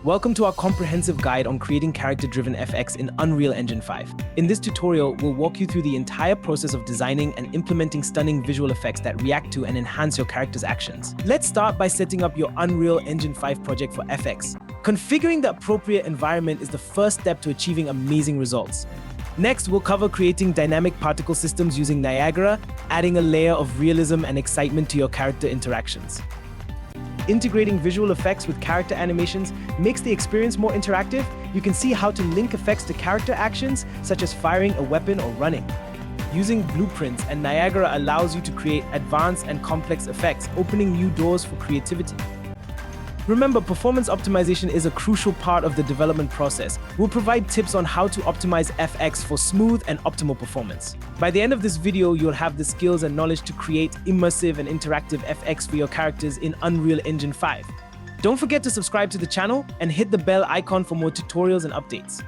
Welcome to our comprehensive guide on creating character-driven FX in Unreal Engine 5. In this tutorial, we'll walk you through the entire process of designing and implementing stunning visual effects that react to and enhance your character's actions. Let's start by setting up your Unreal Engine 5 project for FX. Configuring the appropriate environment is the first step to achieving amazing results. Next, we'll cover creating dynamic particle systems using Niagara, adding a layer of realism and excitement to your character interactions. Integrating visual effects with character animations makes the experience more interactive. You can see how to link effects to character actions, such as firing a weapon or running. Using Blueprints and Niagara allows you to create advanced and complex effects, opening new doors for creativity. Remember, performance optimization is a crucial part of the development process. We'll provide tips on how to optimize FX for smooth and optimal performance. By the end of this video, you'll have the skills and knowledge to create immersive and interactive FX for your characters in Unreal Engine 5. Don't forget to subscribe to the channel and hit the bell icon for more tutorials and updates.